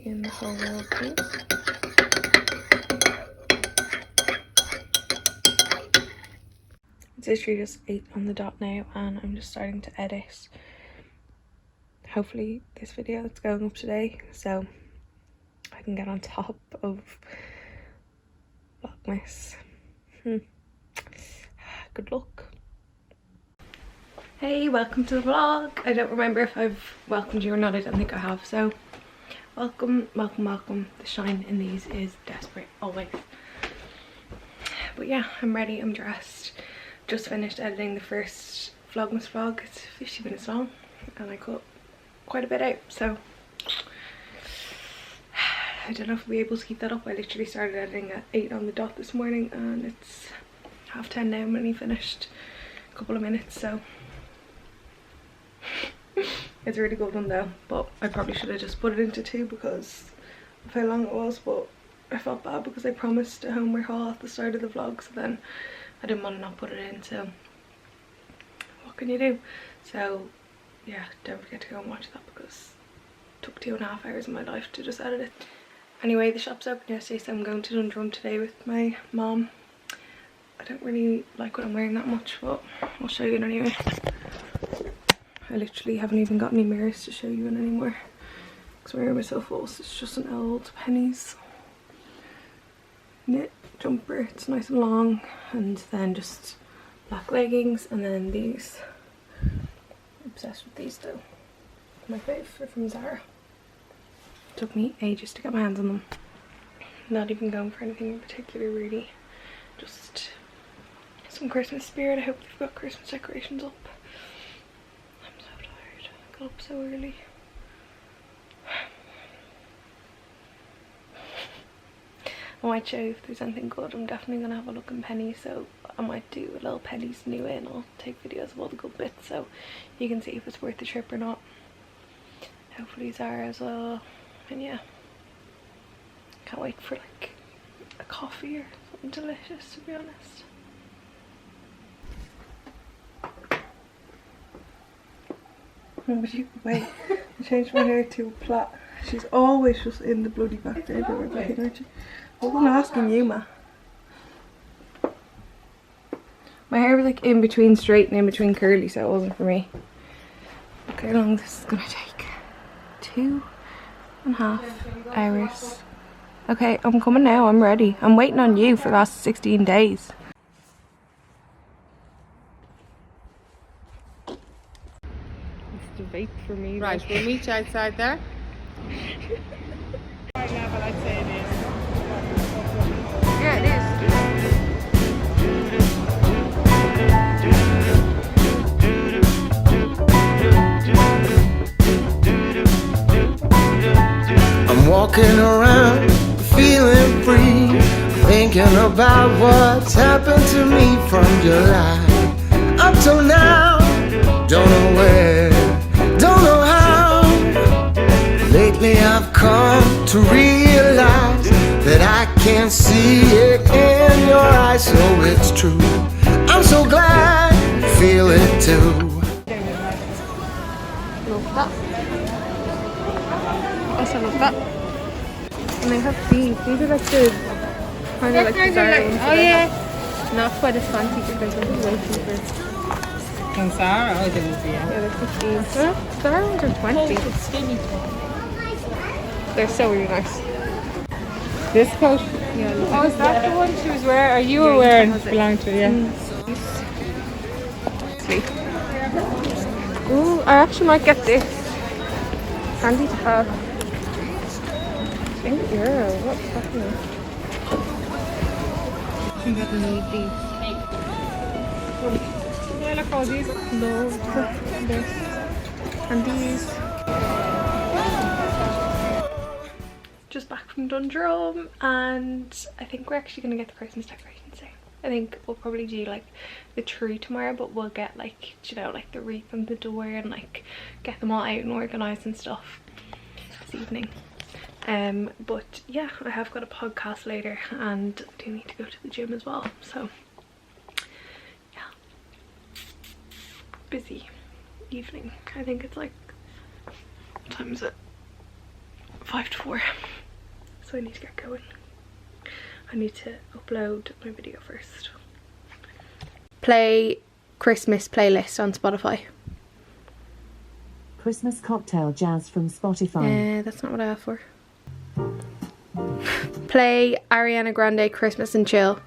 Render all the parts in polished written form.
in the whole world, please. It's literally just 8 on the dot now, and I'm just starting to edit hopefully this video that's going up today, so I can get on top of Vlogmas. Good luck. Hey, welcome to the vlog. I don't remember if I've welcomed you or not. I don't think I have, so welcome, welcome, welcome. The shine in these is desperate, always. But yeah, I'm ready, I'm dressed. Just finished editing the first Vlogmas vlog. It's 50 minutes long and I cut quite a bit out, so I don't know if I'll be able to keep that up. I literally started editing at 8 on the dot this morning and it's 10:30 now. I'm only finished a couple of minutes, so it's a really good one though, but I probably should have just put it into 2 because of how long it was, but I felt bad because I promised a homework haul at the start of the vlog, so then I didn't want to not put it in, so what can you do? So yeah, don't forget to go and watch that because it took 2.5 hours of my life to just edit it. Anyway, the shop's open yesterday, so I'm going to Dundrum today with my mom. I don't really like what I'm wearing that much, but I'll show you it anyway. I literally haven't even got any mirrors to show you in anymore because my room is so full. So it's just an old Penneys knit jumper. It's nice and long, and then just black leggings, and then these. Obsessed with these though. My favourite from Zara. Took me ages to get my hands on them. Not even going for anything in particular really. Just some Christmas spirit. I hope they've got Christmas decorations up. I'm so tired. I got up so early. I might show you if there's anything good. I'm definitely gonna have a look in Penneys, so I might do a little Penneys new in. I'll take videos of all the good bits so you can see if it's worth the trip or not. Hopefully Zara as well. And yeah, can't wait for like a coffee or something delicious, to be honest. Wait, I changed my hair to a plait. She's always just in the bloody back there, aren't you? I wasn't asking you, ma. My hair was like in between straight and in between curly, so it wasn't for me. Look how long this is gonna take. 2.5 hours. Okay, I'm coming now, I'm ready. I'm waiting on you for the last 16 days. It's the vape for me. Right, we'll meet you outside there. Right level, I'd say it is. Yeah, it is. I'm walking around feeling free, thinking about what's happened to me from July up till now. Don't know where, don't know how. Lately I've come to realize that I can see it in your eyes, so it's true. I'm so glad you feel it too. Love that. Also love that. And they have these. These are like the kind of like the Zara ones. Oh yeah. Not quite as fancy because they're way cheaper. And Zara, oh, they would be. Yeah, they're 15. Zara ones are 20. Skinny. They're so really nice. This coat? Yeah, Oh, is that the one she was wearing? Or you were wearing? Belong to, yeah. Sleep. Ooh, I actually might get this. Handy to have. €8. What's happening? I'm gonna need these. Yeah, look all these. Love this. And these. Just back from Dundrum, and I think we're actually gonna get the Christmas decorations soon. I think we'll probably do like the tree tomorrow, but we'll get like, you know, like the wreath on the door and like get them all out and organised and stuff this evening. But yeah, I have got a podcast later and I do need to go to the gym as well, so yeah, busy evening. I think it's like, what time is it? 5 to 4. So I need to get going. I need to upload my video first. Play Christmas playlist on Spotify. Christmas cocktail jazz from Spotify. That's not what I asked for. Play Ariana Grande Christmas and Chill.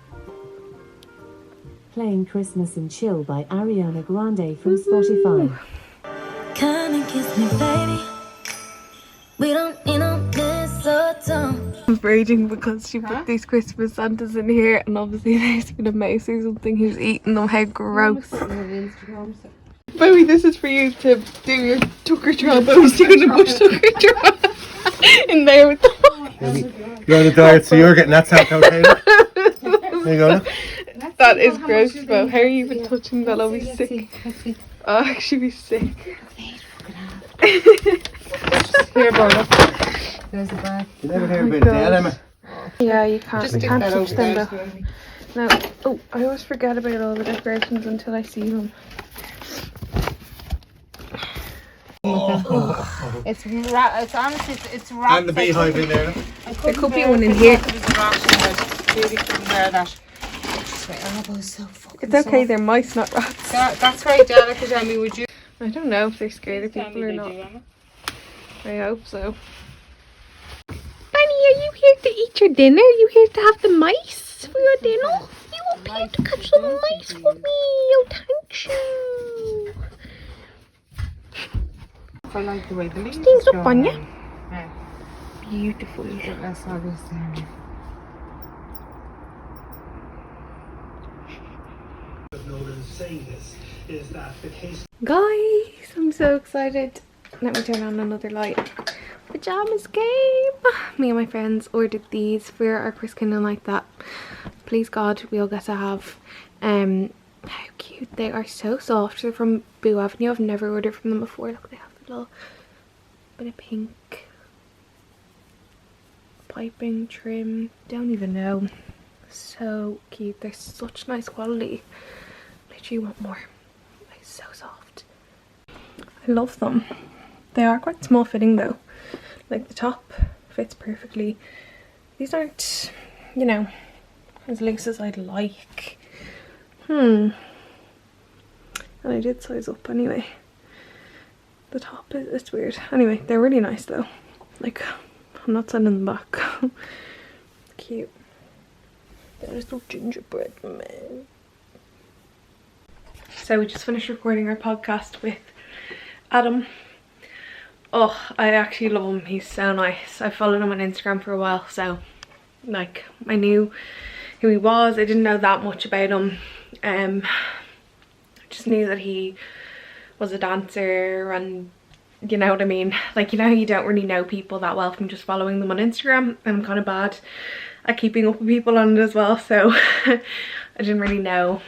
Playing Christmas and Chill by Ariana Grande from Spotify. Come and kiss me, baby. We don't need no mistletoe. I'm raging because she put these Christmas Santas in here, and obviously there's been a mouse or something who's eating them. How gross. Baby, this is for you to do your tucker job. I was doing a bush tucker job in there with the You're on a diet, so you're getting that sound okay. There you go. That is gross, bro. How are you even touching that? I'll be sick. I'll actually be sick. Here, bro, look. There's a bag. You never hear about that, Emma. Yeah, you can't. You can't touch them though. No. Oh, I always forget about all the decorations until I see them. It's honestly, it's wrapped. And the beehive in there. There could be one in here. It's okay, they're mice, not rats. That's very delicate, Emmy. Would you? I don't know if they're scared of people or not. I hope so. Bunny, are you here to eat your dinner? Are you here to have the mice for your dinner? You up here to catch some mice for me? Oh, thank you. I like the way the leaves Things up go. on you. Yeah. Beautiful. That's obvious there. Guys, I'm so excited. Let me turn on another light. Pajamas game. Me and my friends ordered these for our first Kindle like that. Please God, we all get to have. How cute. They are so soft. They're from Boo Avenue. I've never ordered from them before. Look, they have a little bit of pink piping trim. Don't even know. So cute. They're such nice quality. Literally want more. They're so soft. I love them. They are quite small fitting though. Like the top fits perfectly. These aren't, you know, as loose as I'd like. And I did size up anyway. The top is, it's weird. Anyway, they're really nice though. Like, I'm not sending them back. Cute. There's no gingerbread man. So we just finished recording our podcast with Adam. Oh, I actually love him. He's so nice. I followed him on Instagram for a while, so like I knew who he was. I didn't know that much about him. I just knew that he was a dancer, and you know what I mean, like, you know, you don't really know people that well from just following them on Instagram, and I'm kind of bad at keeping up with people on it as well, so I didn't really know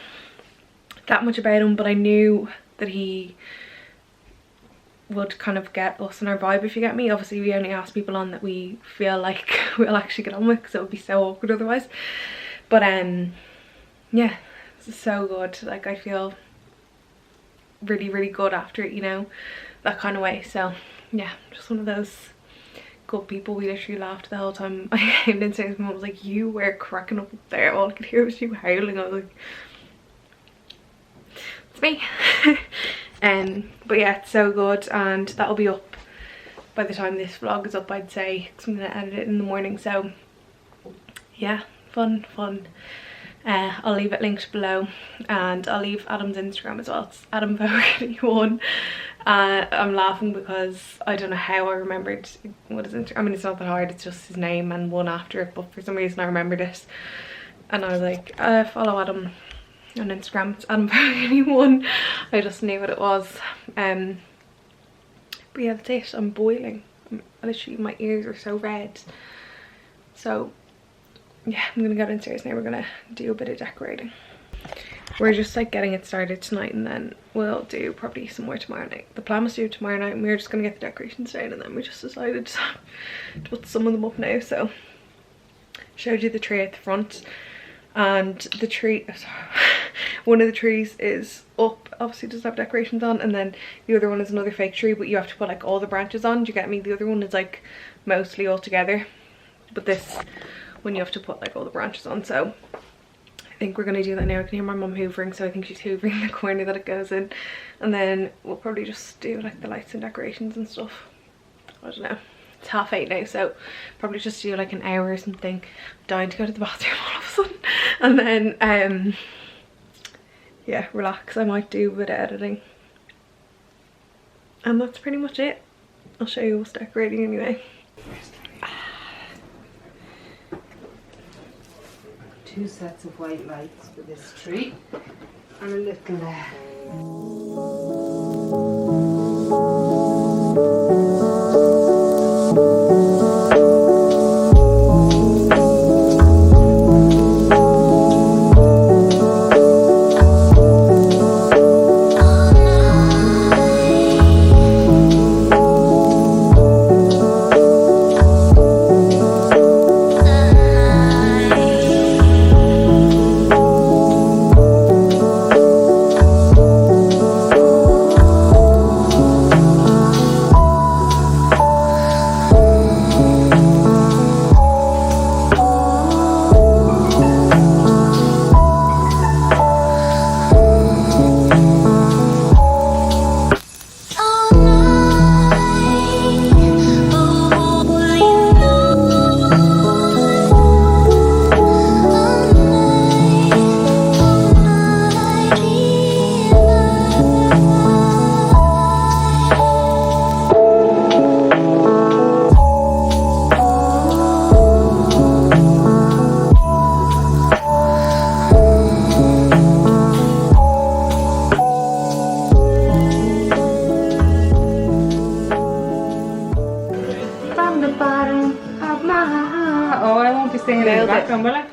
that much about him, but I knew that he would kind of get us in our vibe, if you get me. Obviously we only ask people on that we feel like we'll actually get on with, because it would be so awkward otherwise. But yeah, it's so good. Like, I feel really, really good after it, you know, that kind of way. So yeah, just one of those good people. We literally laughed the whole time. I came downstairs and I was like, you were cracking up there. All I could hear was you howling. I was like, it's me. But yeah, it's so good, and that'll be up by the time this vlog is up, I'd say, because I'm going to edit it in the morning. So yeah, fun. I'll leave it linked below, and I'll leave Adam's Instagram as well. It's AdamVogue81. I'm laughing because I don't know how I remembered what his Instagram. I mean, it's not that hard, it's just his name and one after it, but for some reason I remembered it, and I was like, follow Adam on Instagram. It's AdamVogue81. I just knew what it was. But yeah, that's it. I'm boiling. Literally, my ears are so red. So yeah, I'm gonna go downstairs now. We're gonna do a bit of decorating. We're just like getting it started tonight, and then we'll do probably some more tomorrow night. The plan was to do tomorrow night, and we were just gonna get the decorations down, and then we just decided to put some of them up now. So showed you the tree at the front, and the tree, one of the trees is up, obviously doesn't have decorations on, and then the other one is another fake tree, but you have to put like all the branches on. Do you get me? The other one is like mostly all together, but this one you have to put like all the branches on. So I think we're gonna do that now. I can hear my mum hoovering, so I think she's hoovering the corner that it goes in, and then we'll probably just do like the lights and decorations and stuff. I don't know, it's 8:30 now, so probably just do like an hour or something. I'm dying to go to the bathroom all of a sudden, and then yeah, relax. I might do a bit of editing, and that's pretty much it. I'll show you what's decorating anyway. 2 sets of white lights for this tree and a little singing in the background, will I?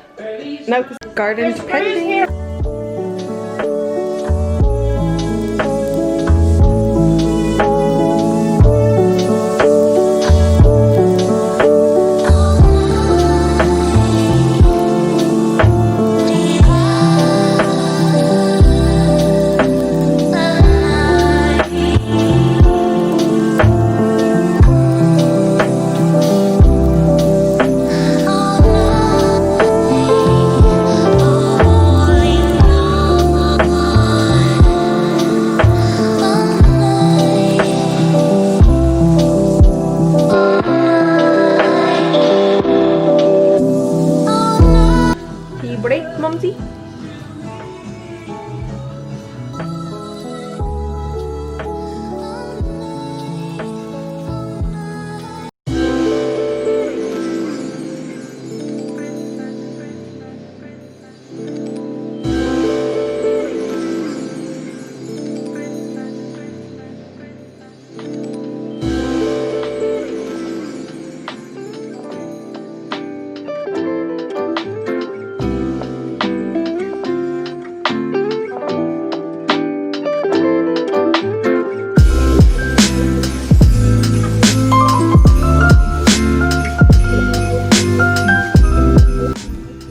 No, because garden's pending. Mumsy?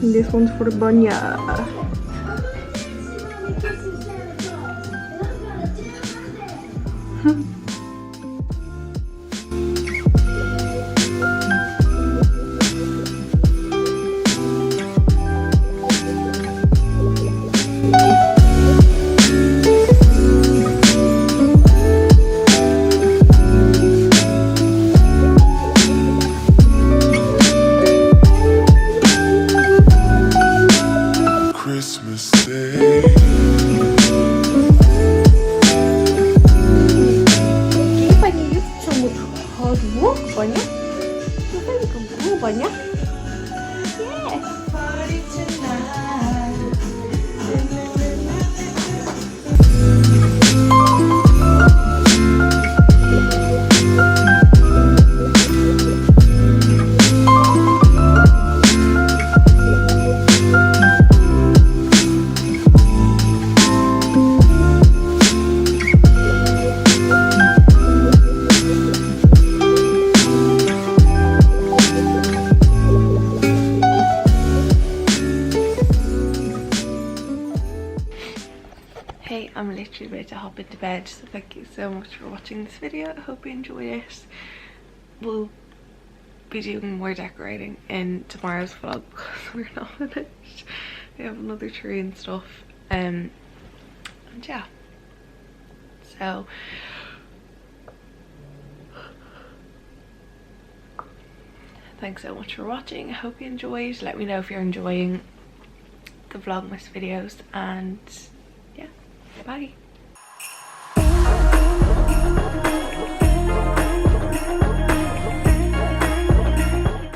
This one's for the banya. Christmas Day. Pani jest czemu chodło, Bania? Tutaj Bania? Hey, I'm literally about to hop into bed, so thank you so much for watching this video. I hope you enjoyed it. We'll be doing more decorating in tomorrow's vlog because we're not finished. We have another tree and stuff. And yeah. So thanks so much for watching. I hope you enjoyed. Let me know if you're enjoying the Vlogmas videos, and yeah, bye.